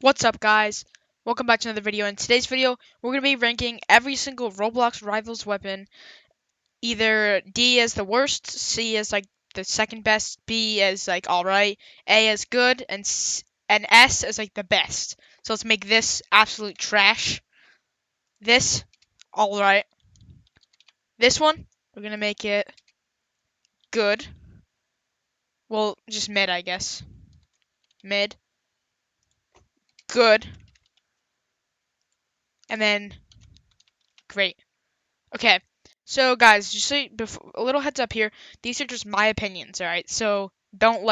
What's up, guys? Welcome back to another video. In today's video, we're going to be ranking every single Roblox Rivals weapon, either D as the worst, C as like the second best, B as like alright, A as good, and S as like the best. So let's make this absolute trash. This, alright. This one, we're going to make it good. Well, just mid, I guess. Mid. Good. And then great. Okay, so guys, just so a little heads up here. These are just my opinions, all right? So don't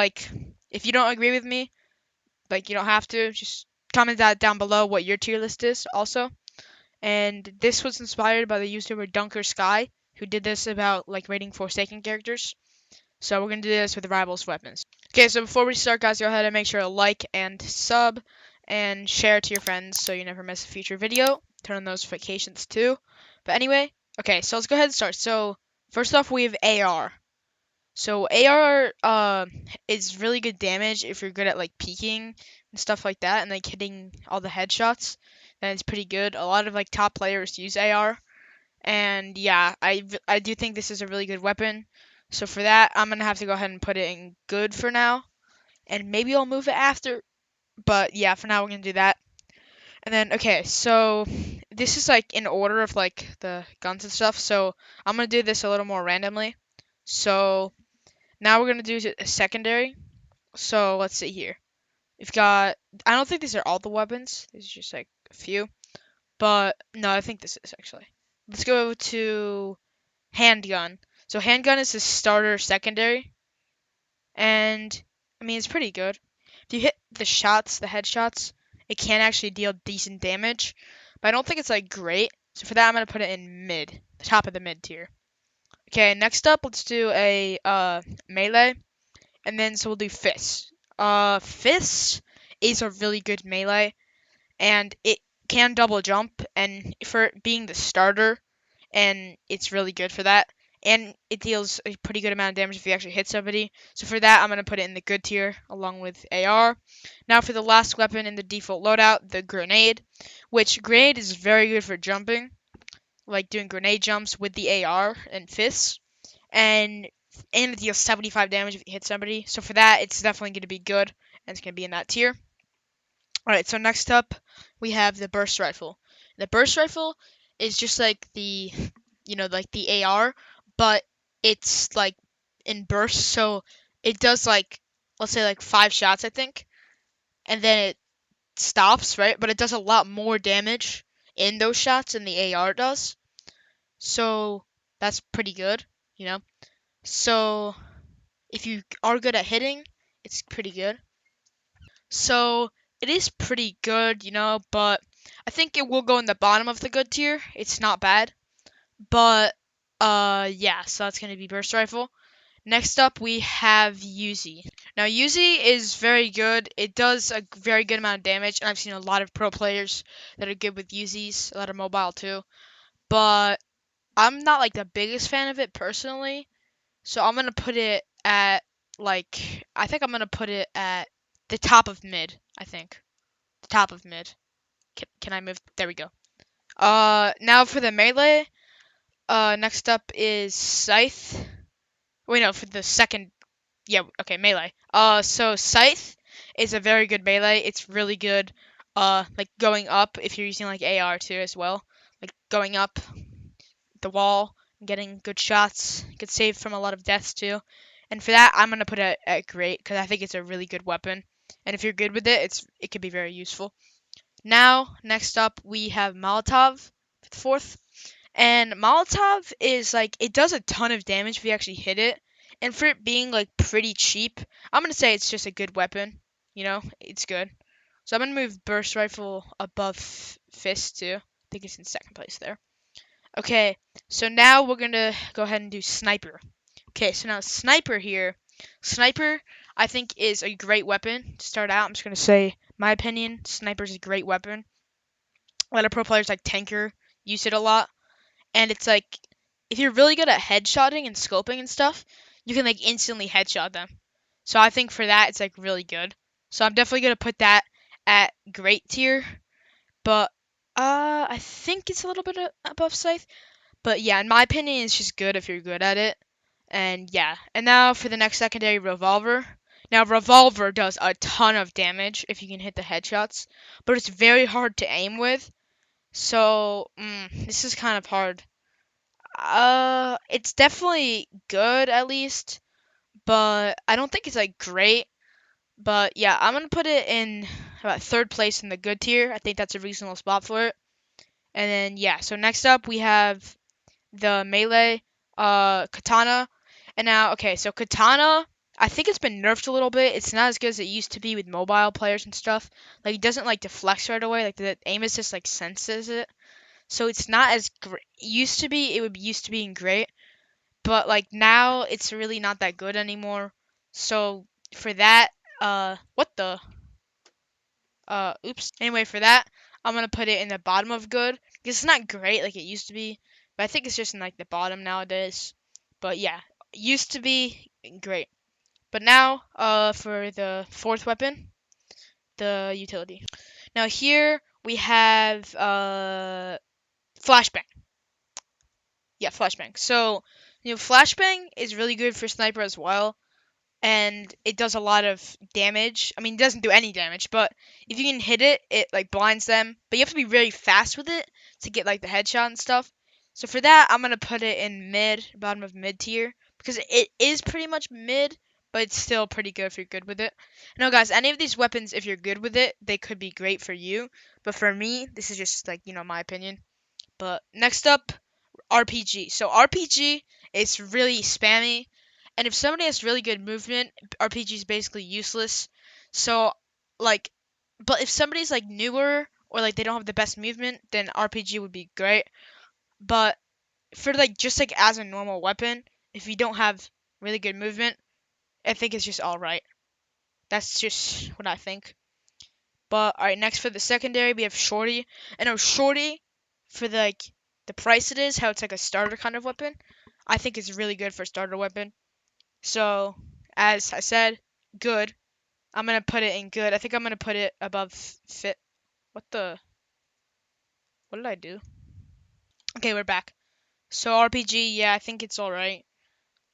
if you don't agree with me, you don't have to. Just comment that down below what your tier list is, also. And this was inspired by the YouTuber Dunker Sky, who did this about rating Forsaken characters. So we're gonna do this with Rivals weapons. Okay, so before we start, guys, go ahead and make sure to like and sub and share to your friends so you never miss a future video. Turn on notifications too. But anyway, okay, so let's go ahead and start. So first off, we have AR. So AR is really good damage if you're good at peeking and stuff like that, and hitting all the headshots. Then it's pretty good. A lot of top players use AR, and yeah, I do think this is a really good weapon. So for that, I'm gonna have to go ahead and put it in good for now, and maybe I'll move it after. But yeah, for now we're gonna do that. And then okay, so this is in order of the guns and stuff. So I'm gonna do this a little more randomly. So now we're gonna do a secondary. So let's see here. We've got. I don't think these are all the weapons. These are just a few. But no, I think this is actually. Let's go to handgun. So handgun is the starter secondary, and I mean it's pretty good. If you hit the headshots, it can actually deal decent damage, but I don't think it's great. So for that, I'm gonna put it in mid, the top of the mid tier. Okay, next up, let's do a melee, and then so we'll do fists. Fists is a really good melee, and it can double jump, and for it being the starter, and it's really good for that. And it deals a pretty good amount of damage if you actually hit somebody. So for that, I'm going to put it in the good tier along with AR. Now for the last weapon in the default loadout, the grenade, which grenade is very good for jumping, like doing grenade jumps with the AR and fists. And it deals 75 damage if you hit somebody. So for that, it's definitely going to be good, and it's going to be in that tier. Alright, so next up, we have the burst rifle. The burst rifle is just the the AR, but it's in bursts, so it does let's say 5 shots, I think, and then it stops, right? But it does a lot more damage in those shots than the AR does, so that's pretty good, you know. So if you are good at hitting, it's pretty good. So it is pretty good, but I think it will go in the bottom of the good tier. It's not bad. But yeah, so that's gonna be burst rifle. Next up we have Uzi. Now Uzi is very good. It does a very good amount of damage, and I've seen a lot of pro players that are good with Uzis, a lot of mobile too. But I'm not the biggest fan of it personally. So I'm gonna put it at I think I'm gonna put it at the top of mid, I think. The top of mid. Can I move? There we go. Now for the melee, next up is Scythe. Wait, no, for the second, yeah, okay, melee. So Scythe is a very good melee. It's really good, going up if you're using AR too as well. Going up the wall, getting good shots, get saved from a lot of deaths too. And for that, I'm gonna put it at great because I think it's a really good weapon. And if you're good with it, it could be very useful. Now, next up, we have Molotov, fourth. And Molotov is it does a ton of damage if you actually hit it. And for it being pretty cheap, I'm gonna say it's just a good weapon. It's good. So I'm gonna move Burst Rifle above Fist too. I think it's in second place there. Okay, so now we're gonna go ahead and do Sniper. Okay, so now Sniper here. Sniper, I think, is a great weapon to start out. I'm just gonna say my opinion. Sniper's a great weapon. A lot of pro players like Tanker use it a lot. And it's if you're really good at headshotting and scoping and stuff, you can instantly headshot them. So I think for that, it's really good. So I'm definitely going to put that at great tier, but I think it's a little bit above scythe. But yeah, in my opinion, it's just good if you're good at it. And yeah, and now for the next secondary, revolver. Now revolver does a ton of damage if you can hit the headshots, but it's very hard to aim with. So this is kind of hard. It's definitely good at least, but I don't think it's like great. But yeah, I'm gonna put it in about third place in the good tier. I think that's a reasonable spot for it. And then yeah, so next up we have the melee katana. And now okay, so katana, I think it's been nerfed a little bit. It's not as good as it used to be with mobile players and stuff. Like it doesn't like deflect right away. Like the aim assist like senses it. So it's not as great. Used to be, it would be used to being great, but like now it's really not that good anymore. So for that, what the oops. Anyway, for that, I'm gonna put it in the bottom of good because it's not great like it used to be, but I think it's just in like the bottom nowadays. But yeah, used to be great. But now, for the fourth weapon, the utility. Now here we have flashbang. Yeah, flashbang. So, flashbang is really good for sniper as well, and it does a lot of damage. I mean, it doesn't do any damage, but if you can hit it, it like blinds them. But you have to be really fast with it to get like the headshot and stuff. So for that, I'm gonna put it in mid, bottom of mid tier, because it is pretty much mid, but it's still pretty good if you're good with it. Now, guys, any of these weapons, if you're good with it, they could be great for you. But for me, this is just like my opinion. But next up, RPG. So RPG is really spammy, and if somebody has really good movement, RPG is basically useless. So like, but if somebody's like newer or like they don't have the best movement, then RPG would be great. But for like just like as a normal weapon, if you don't have really good movement, I think it's just all right. That's just what I think. But all right, next for the secondary, we have Shorty. And Shorty, for the price it is, how it's like a starter kind of weapon, I think it's really good for a starter weapon. So, as I said, good. I'm gonna put it in good. I think I'm gonna put it above fit. What the? What did I do? Okay, we're back. So RPG, yeah, I think it's all right.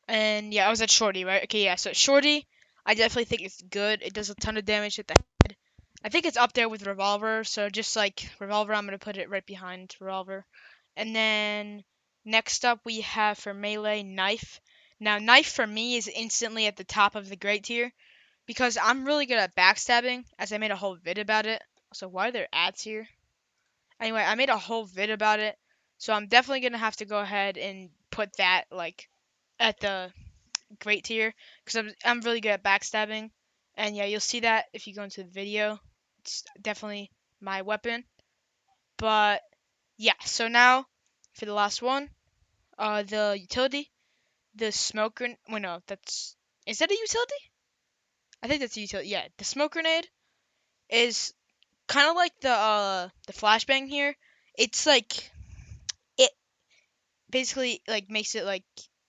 And yeah, I was at Shorty, right? Okay, yeah. So Shorty, I definitely think it's good. It does a ton of damage at the head. I think it's up there with Revolver. So just like Revolver, I'm gonna put it right behind Revolver. And then next up we have for melee Knife. Now Knife for me is instantly at the top of the great tier because I'm really good at backstabbing, as I made a whole vid about it. So why are there ads here? Anyway, I made a whole vid about it. So I'm definitely gonna have to go ahead and put that like at the great tier because I'm really good at backstabbing, and yeah, you'll see that if you go into the video. It's definitely my weapon. But yeah, so now for the last one, the utility, the smoke grenade. Wait, no, is that a utility? I think that's a utility. Yeah, the smoke grenade is kind of like the flashbang here. It's like it basically like makes it like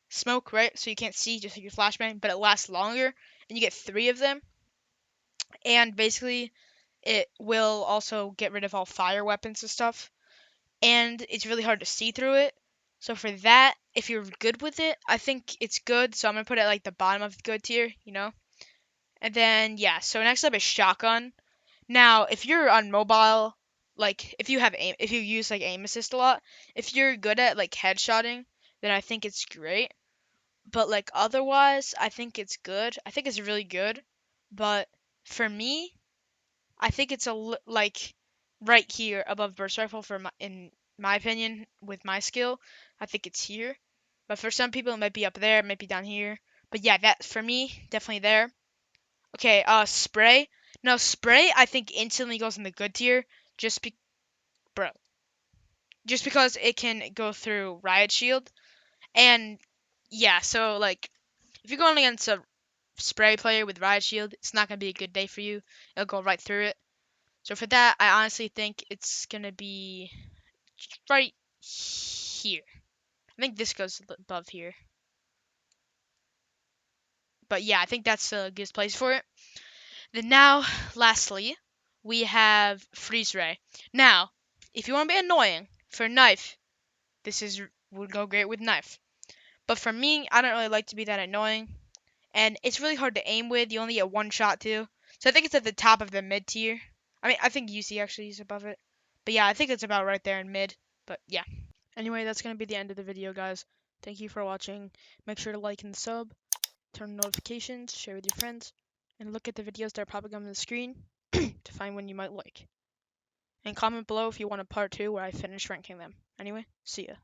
smoke, right? So you can't see just like your flashbang, but it lasts longer, and you get 3 of them. And basically, it will also get rid of all fire weapons and stuff. And it's really hard to see through it. So for that, if you're good with it, I think it's good. So I'm gonna put it at like the bottom of the good tier. And then yeah, so next up is shotgun. Now, if you're on mobile, like if you use like aim assist a lot, if you're good at like headshotting, then I think it's great. But like otherwise, I think it's good. I think it's really good. But for me, I think it's like right here above burst rifle in my opinion with my skill. I think it's here. But for some people, it might be up there, it might be down here. But yeah, that for me, definitely there. Okay, spray. No, spray I think instantly goes in the good tier just be bro. Just because it can go through riot shield. And yeah, so like if you're going against a spray player with riot shield, it's not gonna be a good day for you. It'll go right through it. So for that, I honestly think it's gonna be right here. I think this goes above here. But yeah, I think that's a good place for it. Then now, lastly, we have freeze ray. Now, if you want to be annoying for knife, would go great with knife. But for me, I don't really like to be that annoying, and it's really hard to aim with. You only get one shot too, so I think it's at the top of the mid tier. I mean, I think UC actually is above it, but yeah, I think it's about right there in mid. But yeah. Anyway, that's gonna be the end of the video, guys. Thank you for watching. Make sure to like and sub, turn on notifications, share with your friends, and look at the videos that are popping up on the screen to find one you might like. And comment below if you want a part 2 where I finish ranking them. Anyway, see ya.